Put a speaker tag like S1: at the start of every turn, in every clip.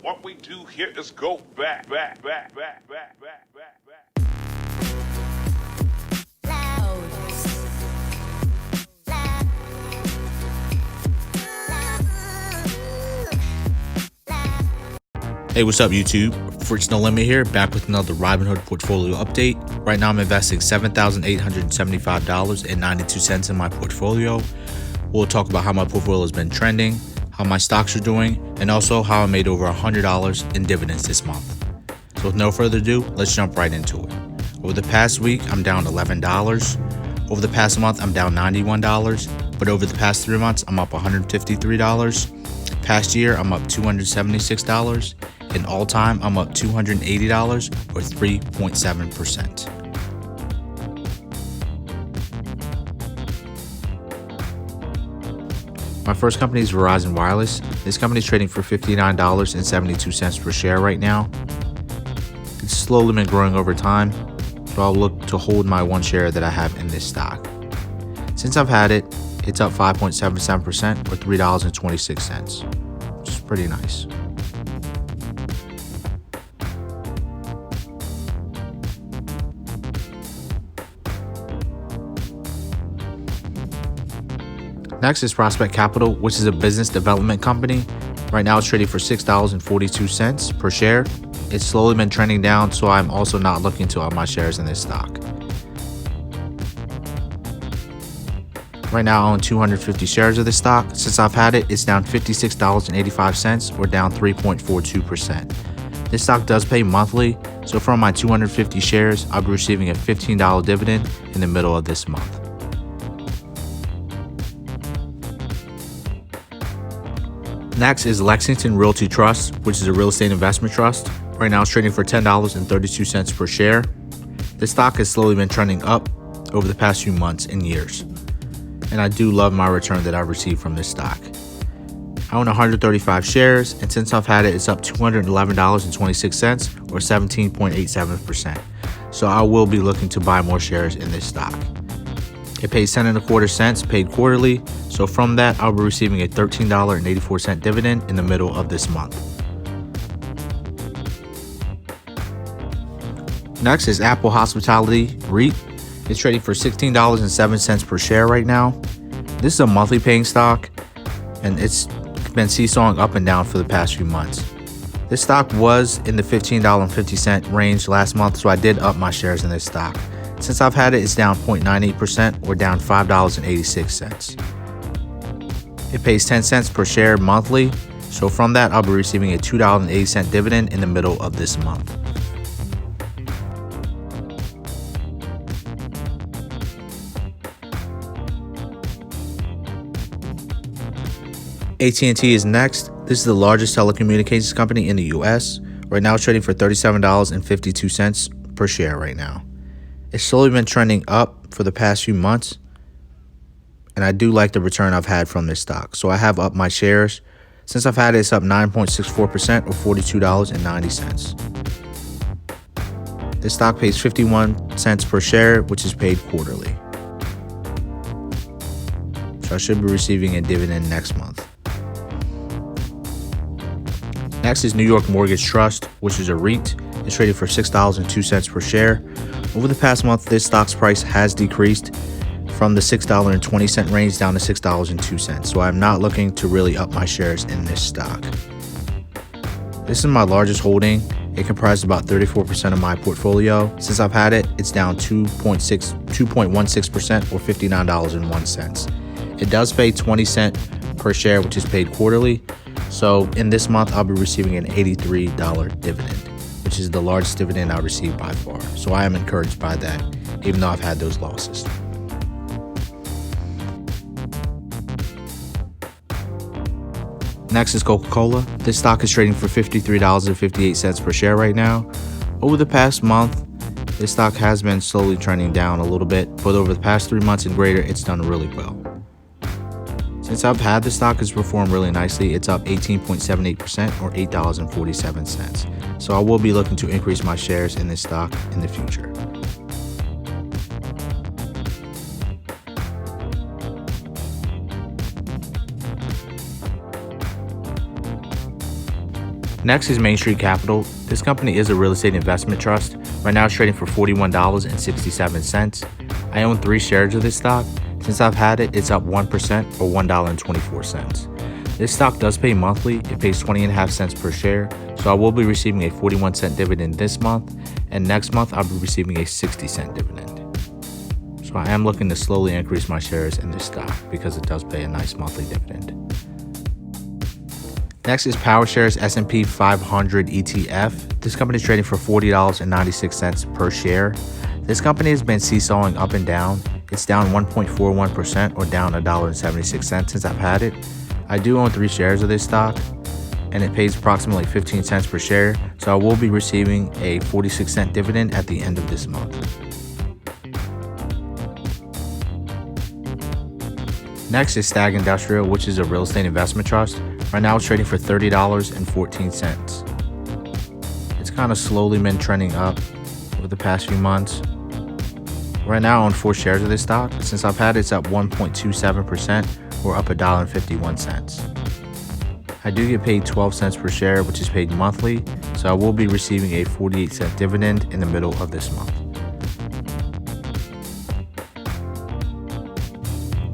S1: What we do here is go back.
S2: Hey, what's up YouTube? Fritz No Limit here, back with another Robinhood portfolio update. Right now I'm investing $7,875.92 in my portfolio. We'll talk about how my portfolio has been trending, how my stocks are doing, and also how I made over $100 in dividends this month. So with no further ado, let's jump right into it. Over the past week, I'm down $11. Over the past month, I'm down $91. But over the past 3 months, I'm up $153. Past year, I'm up $276. And all time, I'm up $280 or 3.7%. My first company is Verizon Wireless. This company is trading for $59.72 per share right now. It's slowly been growing over time, so I'll look to hold my one share that I have in this stock. Since I've had it, it's up 5.77% or $3.26, which is pretty nice. Next is Prospect Capital, which is a business development company. Right now it's trading for $6.42 per share. It's slowly been trending down, so I'm also not looking to own my shares in this stock. Right now I own 250 shares of this stock. Since I've had it, it's down $56.85 or down 3.42%. This stock does pay monthly, so from my 250 shares, I'll be receiving a $15 dividend in the middle of this month. Next is Lexington Realty Trust, which is a real estate investment trust. Right now it's trading for $10.32 per share. This stock has slowly been trending up over the past few months and years. And I do love my return that I've received from this stock. I own 135 shares, and since I've had it, it's up $211.26 or 17.87%. So I will be looking to buy more shares in this stock. It pays 10.25 cents paid quarterly, so from that I'll be receiving a $13.84 dividend in the middle of this month. Next is Apple Hospitality REIT. It's trading for $16.07 per share right now. This is a monthly paying stock, and it's been seesawing up and down for the past few months. This stock was in the $15.50 range last month, so I did up my shares in this stock. Since I've had it, it's down 0.98% or down $5.86. It pays 10 cents per share monthly, so from that I'll be receiving a $2.80 dividend in the middle of this month. AT&T is next. This is the largest telecommunications company in the US. Right now it's trading for $37.52 per share right now. It's slowly been trending up for the past few months, and I do like the return I've had from this stock. So I have upped my shares. Since I've had it, it's up 9.64% or $42.90. This stock pays 51 cents per share, which is paid quarterly. So I should be receiving a dividend next month. Next is New York Mortgage Trust, which is a REIT. It's traded for $6.02 per share. Over the past month, this stock's price has decreased from the $6.20 range down to $6.02. So I'm not looking to really up my shares in this stock. This is my largest holding. It comprises about 34% of my portfolio. Since I've had it, it's down 2.16% or $59.01. It does pay 20 cents per share, which is paid quarterly. So in this month, I'll be receiving an $83 dividend, which is the largest dividend I received by far. So I am encouraged by that, even though I've had those losses. Next is Coca-Cola. This stock is trading for $53.58 per share right now. Over the past month, this stock has been slowly trending down a little bit, but over the past 3 months and greater, it's done really well. Since I've had this stock, has performed really nicely. It's up 18.78% or $8.47. So I will be looking to increase my shares in this stock in the future. Next is Main Street Capital. This company is a real estate investment trust. Right now it's trading for $41.67. I own 3 shares of this stock. Since I've had it, it's up 1% or $1.24. This stock does pay monthly. It pays 20.5 cents per share. So I will be receiving a 41-cent dividend this month, and next month I'll be receiving a 60-cent dividend. So I am looking to slowly increase my shares in this stock because it does pay a nice monthly dividend. Next is PowerShares S&P 500 ETF. This company is trading for $40.96 per share. This company has been seesawing up and down. It's down 1.41% or down $1.76 since I've had it. I do own 3 shares of this stock, and it pays approximately 15 cents per share, so I will be receiving a 46-cent dividend at the end of this month. Next is Stag Industrial, which is a real estate investment trust. Right now it's trading for $30.14. It's kind of slowly been trending up over the past few months. Right now I own 4 shares of this stock. Since I've had it, it's up 1.27% or up $1.51. I do get paid 12 cents per share, which is paid monthly, so I will be receiving a 48-cent dividend in the middle of this month.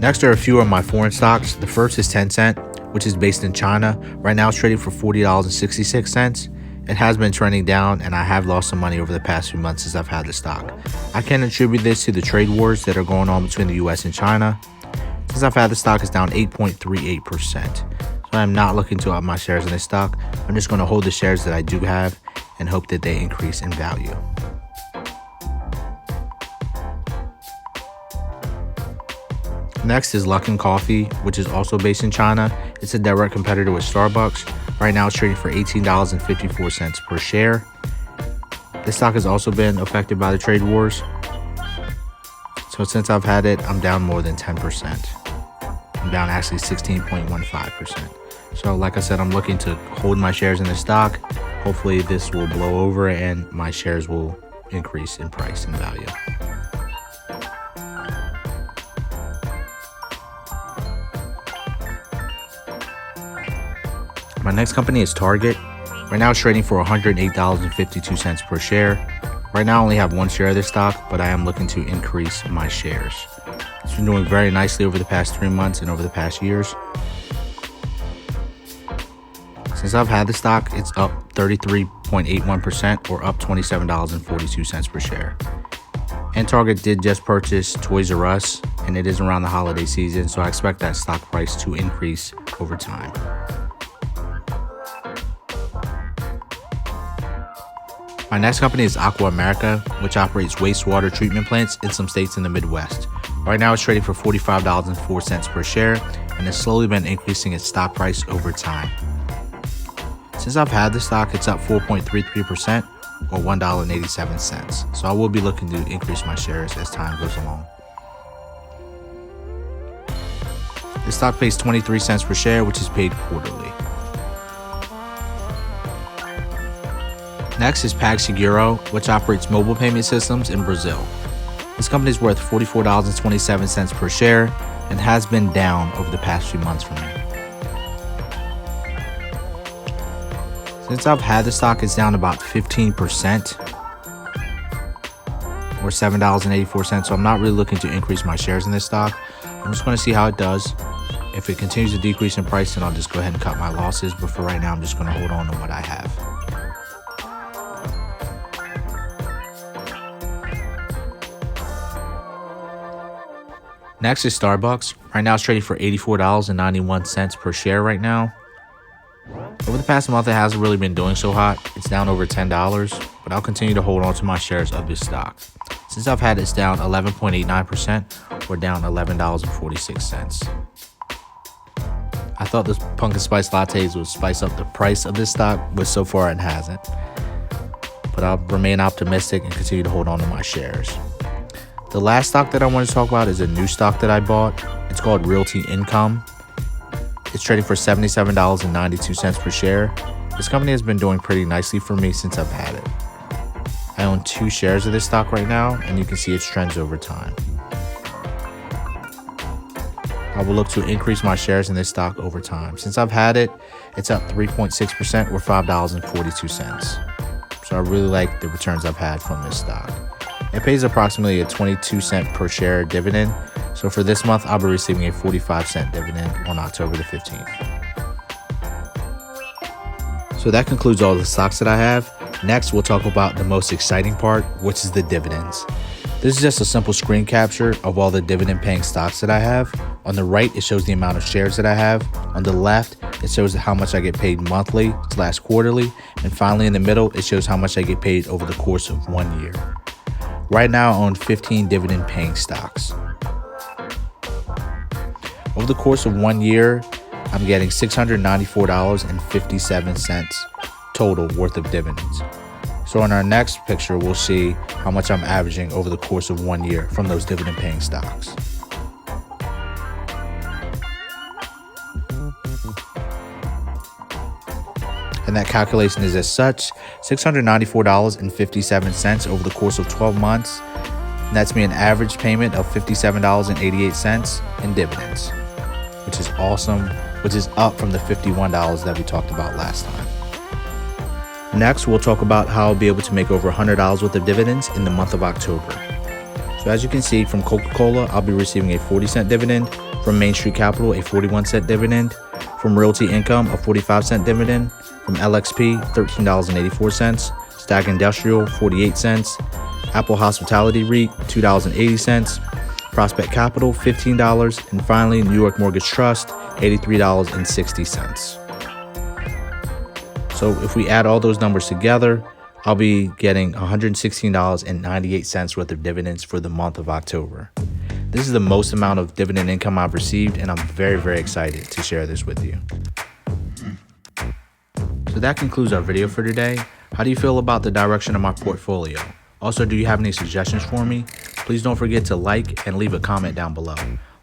S2: Next are a few of my foreign stocks. The first is Tencent, which is based in China. Right now it's trading for $40.66. It has been trending down, and I have lost some money over the past few months since I've had the stock. I can attribute this to the trade wars that are going on between the US and China. Since I've had the stock, it's down 8.38%. So I'm not looking to up my shares in this stock. I'm just going to hold the shares that I do have and hope that they increase in value. Next is Luckin Coffee, which is also based in China. It's a direct competitor with Starbucks. Right now it's trading for $18.54 per share. This stock has also been affected by the trade wars. So since I've had it, I'm down more than 10%. I'm down actually 16.15%. So like I said, I'm looking to hold my shares in this stock. Hopefully this will blow over and my shares will increase in price and value. My next company is Target. Right now it's trading for $108.52 per share. Right now I only have 1 share of this stock, but I am looking to increase my shares. It's been doing very nicely over the past 3 months and over the past years. Since I've had the stock, it's up 33.81% or up $27.42 per share. And Target did just purchase Toys R Us, and it is around the holiday season, so I expect that stock price to increase over time. My next company is Aqua America, which operates wastewater treatment plants in some states in the Midwest. Right now it's trading for $45.04 per share, and has slowly been increasing its stock price over time. Since I've had the stock, it's up 4.33% or $1.87. So I will be looking to increase my shares as time goes along. The stock pays 23 cents per share, which is paid quarterly. Next is PagSeguro, which operates mobile payment systems in Brazil. This company is worth $44.27 per share and has been down over the past few months for me. Since I've had the stock, it's down about 15% or $7.84. So I'm not really looking to increase my shares in this stock. I'm just going to see how it does. If it continues to decrease in price, then I'll just go ahead and cut my losses. But for right now, I'm just going to hold on to what I have. Next is Starbucks. Right now it's trading for $84.91 per share right now. Over the past month, it hasn't really been doing so hot. It's down over $10, but I'll continue to hold on to my shares of this stock. Since I've had it, it's down 11.89% or down $11.46. I thought this pumpkin spice lattes would spice up the price of this stock, but so far it hasn't. But I'll remain optimistic and continue to hold on to my shares. The last stock that I want to talk about is a new stock that I bought. It's called Realty Income. It's trading for $77.92 per share. This company has been doing pretty nicely for me since I've had it. I own 2 shares of this stock right now, and you can see its trends over time. I will look to increase my shares in this stock over time. Since I've had it, it's up 3.6% or $5.42. So I really like the returns I've had from this stock. It pays approximately a 22-cent per share dividend. So for this month, I'll be receiving a 45-cent dividend on October the 15th. So that concludes all the stocks that I have. Next, we'll talk about the most exciting part, which is the dividends. This is just a simple screen capture of all the dividend paying stocks that I have. On the right, it shows the amount of shares that I have. On the left, it shows how much I get paid monthly / quarterly. And finally, in the middle, it shows how much I get paid over the course of 1 year. Right now, I own 15 dividend paying stocks. Over the course of 1 year, I'm getting $694.57 total worth of dividends. So in our next picture, we'll see how much I'm averaging over the course of 1 year from those dividend paying stocks. And that calculation is as such: $694.57 over the course of 12 months. And that's me an average payment of $57.88 in dividends, which is awesome, which is up from the $51 that we talked about last time. Next, we'll talk about how I'll be able to make over $100 worth of dividends in the month of October. So as you can see, from Coca-Cola, I'll be receiving a 40-cent dividend. From Main Street Capital, a 41-cent dividend. From Realty Income, a 45-cent dividend. From LXP, $13.84. Stack Industrial, 48 cents. Apple Hospitality REIT, $2.80. Prospect Capital, $15. And finally, New York Mortgage Trust, $83.60. So if we add all those numbers together, I'll be getting $116.98 worth of dividends for the month of October. This is the most amount of dividend income I've received, and I'm very, very excited to share this with you. So that concludes our video for today. How do you feel about the direction of my portfolio? Also, do you have any suggestions for me? Please don't forget to like and leave a comment down below.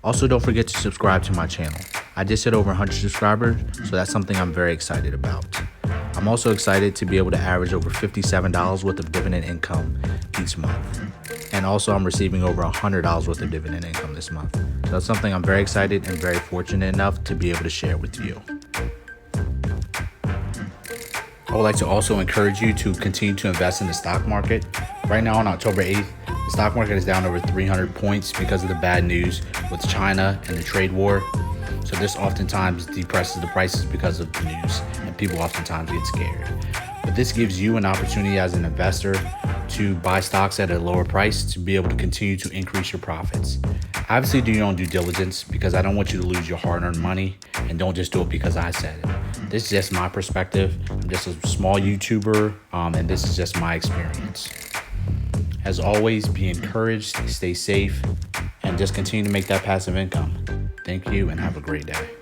S2: Also, don't forget to subscribe to my channel. I just hit over 100 subscribers, so that's something I'm very excited about. I'm also excited to be able to average over $57 worth of dividend income each month. And also, I'm receiving over $100 worth of dividend income this month. So that's something I'm very excited and very fortunate enough to be able to share with you. I would like to also encourage you to continue to invest in the stock market. Right now on October 8th, the stock market is down over 300 points because of the bad news with China and the trade war. So this oftentimes depresses the prices because of the news, and people oftentimes get scared. But this gives you an opportunity as an investor to buy stocks at a lower price to be able to continue to increase your profits. Obviously, do your own due diligence, because I don't want you to lose your hard-earned money, and don't just do it because I said it. This is just my perspective. I'm just a small YouTuber, and this is just my experience. As always, be encouraged, stay safe, and just continue to make that passive income. Thank you, and have a great day.